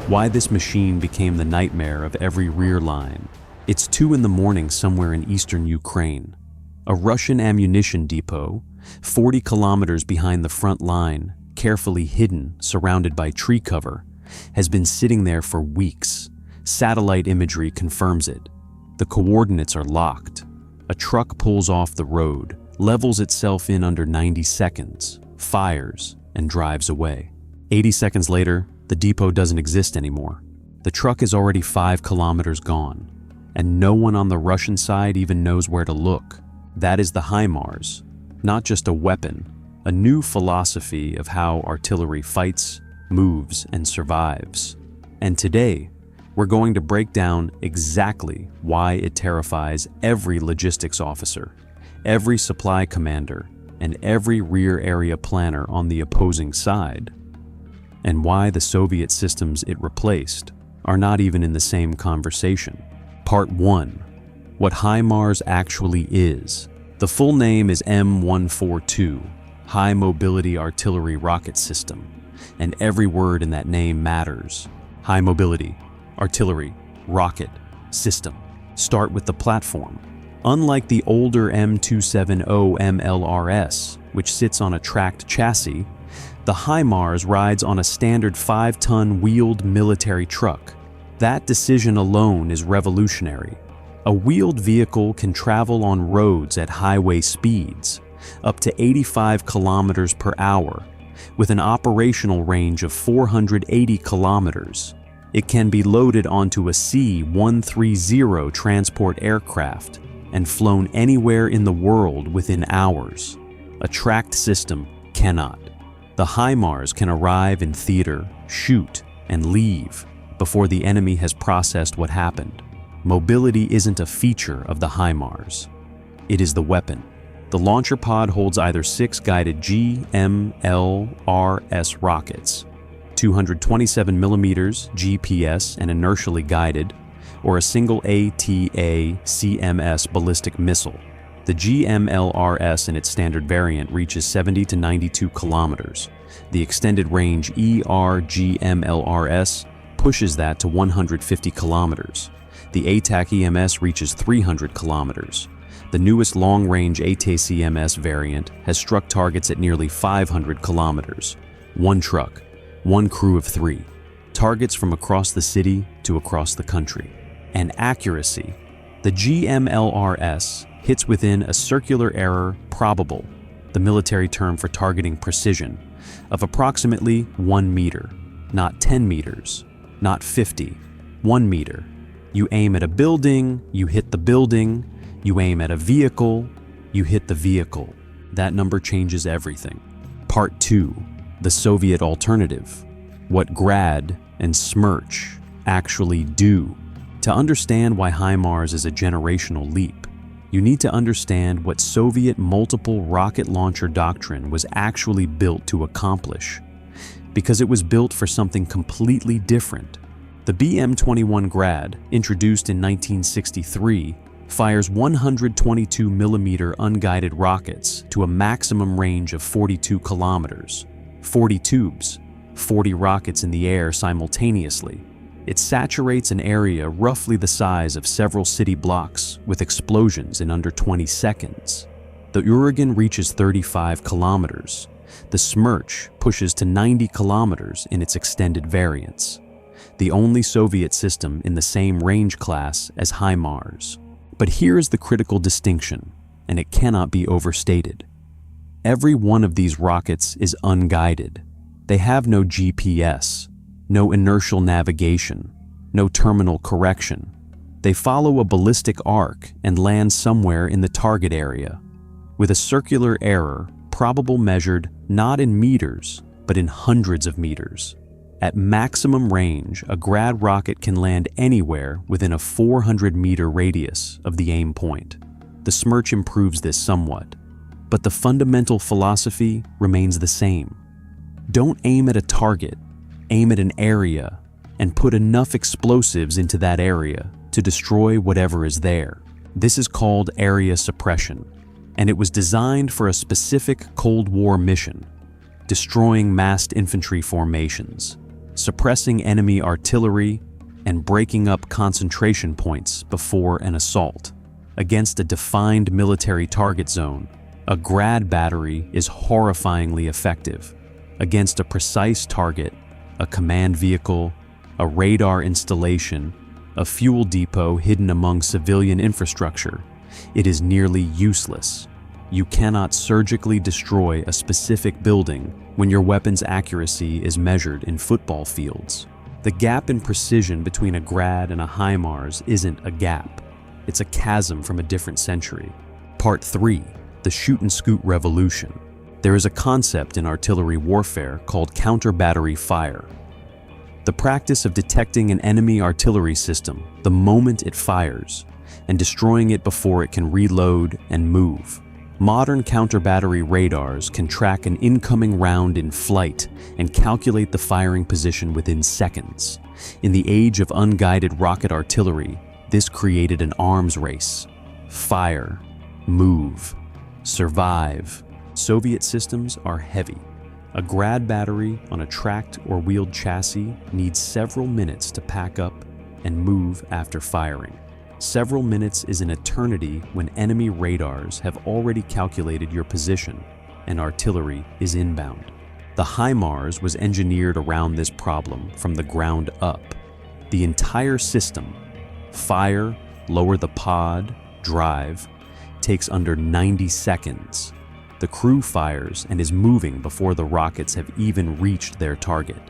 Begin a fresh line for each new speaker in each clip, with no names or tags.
Why this machine became the nightmare of every rear line. It's 2 in the morning somewhere in eastern Ukraine. A Russian ammunition depot, 40 kilometers behind the front line, carefully hidden, surrounded by tree cover, has been sitting there for weeks. Satellite imagery confirms it. The coordinates are locked. A truck pulls off the road, levels itself in under 90 seconds, fires, and drives away. 80 seconds later, the depot doesn't exist anymore. The truck is already 5 kilometers gone, and no one on the Russian side even knows where to look. That is the HIMARS, not just a weapon, a new philosophy of how artillery fights, moves, and survives. And today, we're going to break down exactly why it terrifies every logistics officer, every supply commander, and every rear area planner on the opposing side, and why the Soviet systems it replaced are not even in the same conversation. Part 1. What HIMARS actually is. The full name is M142, High Mobility Artillery Rocket System, and every word in that name matters. High mobility, artillery, rocket, system. Start with the platform. Unlike the older M270 GMLRS, which sits on a tracked chassis, the HIMARS rides on a standard 5-ton wheeled military truck. That decision alone is revolutionary. A wheeled vehicle can travel on roads at highway speeds, up to 85 kilometers per hour, with an operational range of 480 kilometers. It can be loaded onto a C-130 transport aircraft and flown anywhere in the world within hours. A tracked system cannot. The HIMARS can arrive in theater, shoot, and leave before the enemy has processed what happened. Mobility isn't a feature of the HIMARS. It is the weapon. The launcher pod holds either 6 guided GMLRS rockets, 227mm GPS and inertially guided, or a single ATACMS ballistic missile. The GMLRS in its standard variant reaches 70 to 92 kilometers. The extended range GMLRS pushes that to 150 kilometers. The ATACMS reaches 300 kilometers. The newest long-range ATACMS variant has struck targets at nearly 500 kilometers. 1 truck, 1 crew of 3. Targets from across the city to across the country. And accuracy. The GMLRS hits within a circular error probable, the military term for targeting precision, of approximately 1 meter, not 10 meters, not 50, 1 meter. You aim at a building, you hit the building. You aim at a vehicle, you hit the vehicle. That number changes everything. Part 2. The Soviet alternative. What Grad and Smerch actually do. To understand why HIMARS is a generational leap, you need to understand what Soviet multiple rocket launcher doctrine was actually built to accomplish. Because it was built for something completely different. The BM-21 Grad, introduced in 1963, fires 122mm unguided rockets to a maximum range of 42 kilometers, 40 tubes, 40 rockets in the air simultaneously. It saturates an area roughly the size of several city blocks with explosions in under 20 seconds. The Uragan reaches 35 kilometers. The Smerch pushes to 90 kilometers in its extended variants. The only Soviet system in the same range class as HIMARS. But here is the critical distinction, and it cannot be overstated. Every one of these rockets is unguided. They have no GPS, no inertial navigation, no terminal correction. They follow a ballistic arc and land somewhere in the target area, with a circular error probable measured not in meters, but in hundreds of meters. At maximum range, a Grad rocket can land anywhere within a 400-meter radius of the aim point. The Smerch improves this somewhat, but the fundamental philosophy remains the same. Don't aim at a target, aim at an area, and put enough explosives into that area to destroy whatever is there. This is called area suppression, and it was designed for a specific Cold War mission, destroying massed infantry formations. suppressing enemy artillery and breaking up concentration points before an assault. Against a defined military target zone, a Grad battery is horrifyingly effective. Against a precise target, a command vehicle, a radar installation, a fuel depot hidden among civilian infrastructure, it is nearly useless. You cannot surgically destroy a specific building when your weapon's accuracy is measured in football fields. The gap in precision between a Grad and a HIMARS isn't a gap. It's a chasm from a different century. Part 3. The shoot-and-scoot revolution. There is a concept in artillery warfare called counter-battery fire. The practice of detecting an enemy artillery system the moment it fires and destroying it before it can reload and move. Modern counter-battery radars can track an incoming round in flight and calculate the firing position within seconds. In the age of unguided rocket artillery, this created an arms race. Fire, move, survive. Soviet systems are heavy. A Grad battery on a tracked or wheeled chassis needs several minutes to pack up and move after firing. Several minutes is an eternity when enemy radars have already calculated your position and artillery is inbound. The HIMARS was engineered around this problem from the ground up. The entire system, fire, lower the pod, drive, takes under 90 seconds. The crew fires and is moving before the rockets have even reached their target.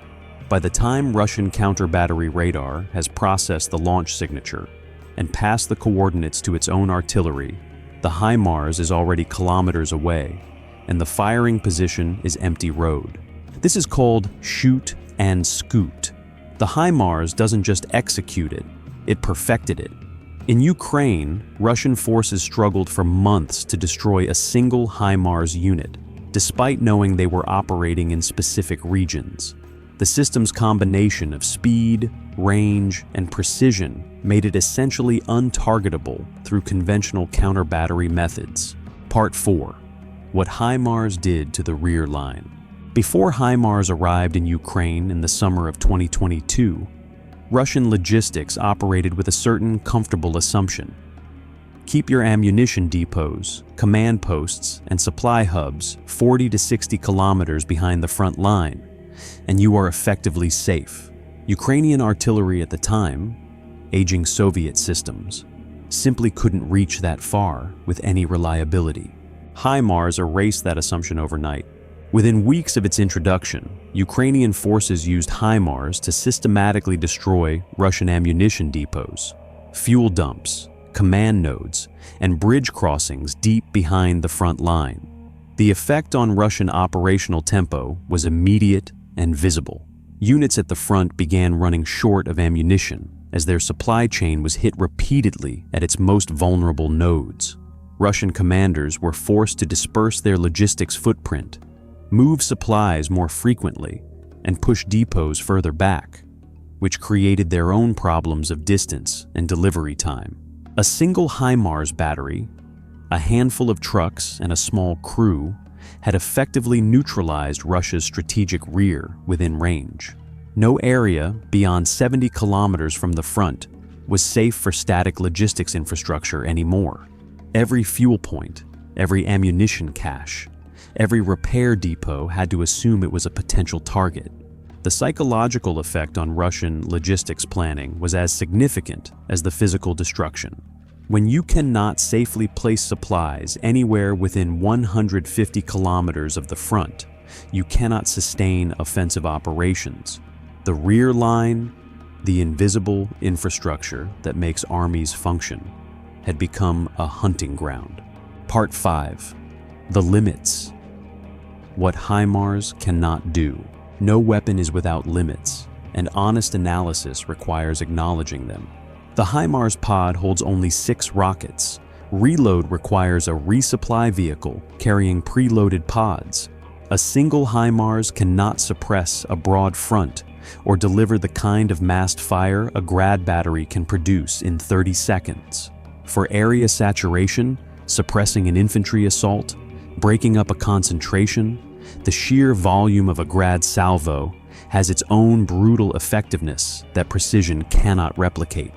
By the time Russian counter-battery radar has processed the launch signature and passed the coordinates to its own artillery, the HIMARS is already kilometers away, and the firing position is empty road. This is called shoot and scoot. The HIMARS doesn't just execute it, it perfected it. In Ukraine, Russian forces struggled for months to destroy a single HIMARS unit, despite knowing they were operating in specific regions. The system's combination of speed, range, and precision made it essentially untargetable through conventional counter-battery methods. Part 4. What HIMARS did to the rear line. Before HIMARS arrived in Ukraine in the summer of 2022, Russian logistics operated with a certain comfortable assumption. Keep your ammunition depots, command posts, and supply hubs 40 to 60 kilometers behind the front line, and you are effectively safe. Ukrainian artillery at the time, aging Soviet systems, simply couldn't reach that far with any reliability. HIMARS erased that assumption overnight. Within weeks of its introduction, Ukrainian forces used HIMARS to systematically destroy Russian ammunition depots, fuel dumps, command nodes, and bridge crossings deep behind the front line. The effect on Russian operational tempo was immediate and visible. Units at the front began running short of ammunition as their supply chain was hit repeatedly at its most vulnerable nodes. Russian commanders were forced to disperse their logistics footprint, move supplies more frequently, and push depots further back, which created their own problems of distance and delivery time. A single HIMARS battery, a handful of trucks, and a small crew had effectively neutralized Russia's strategic rear within range. No area beyond 70 kilometers from the front was safe for static logistics infrastructure anymore. Every fuel point, every ammunition cache, every repair depot had to assume it was a potential target. The psychological effect on Russian logistics planning was as significant as the physical destruction. When you cannot safely place supplies anywhere within 150 kilometers of the front, you cannot sustain offensive operations. The rear line, the invisible infrastructure that makes armies function, had become a hunting ground. Part 5. The limits. What HIMARS cannot do. No weapon is without limits, and honest analysis requires acknowledging them. The HIMARS pod holds only 6 rockets. Reload requires a resupply vehicle carrying preloaded pods. A single HIMARS cannot suppress a broad front or deliver the kind of massed fire a Grad battery can produce in 30 seconds. For area saturation, suppressing an infantry assault, breaking up a concentration, the sheer volume of a Grad salvo has its own brutal effectiveness that precision cannot replicate.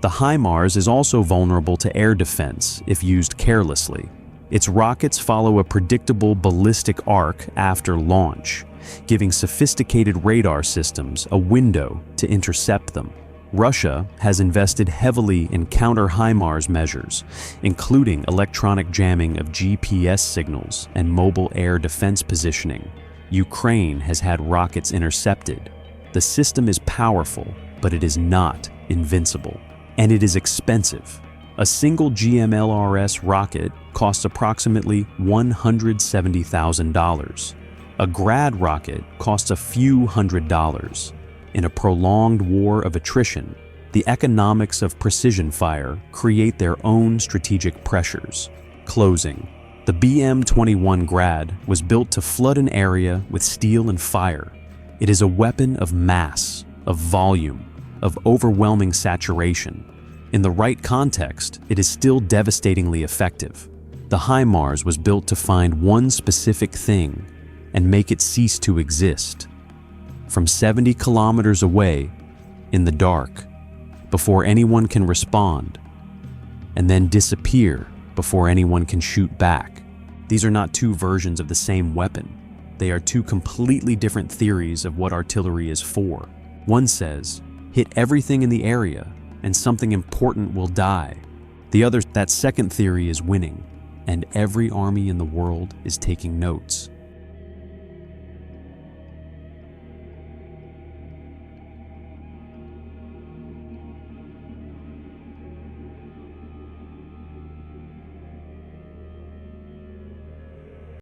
The HIMARS is also vulnerable to air defense if used carelessly. Its rockets follow a predictable ballistic arc after launch, giving sophisticated radar systems a window to intercept them. Russia has invested heavily in counter-HIMARS measures, including electronic jamming of GPS signals and mobile air defense positioning. Ukraine has had rockets intercepted. The system is powerful, but it is not invincible. And it is expensive. A single GMLRS rocket costs approximately $170,000. A Grad rocket costs a few $100s. In a prolonged war of attrition, the economics of precision fire create their own strategic pressures. Closing. The M142 Grad was built to flood an area with steel and fire. It is a weapon of mass, of volume, of overwhelming saturation. In the right context, it is still devastatingly effective. The HIMARS was built to find one specific thing and make it cease to exist. From 70 kilometers away, in the dark, before anyone can respond, and then disappear before anyone can shoot back. These are not two versions of the same weapon. They are two completely different theories of what artillery is for. One says, hit everything in the area and something important will die. The other, that second theory is winning, and every army in the world is taking notes.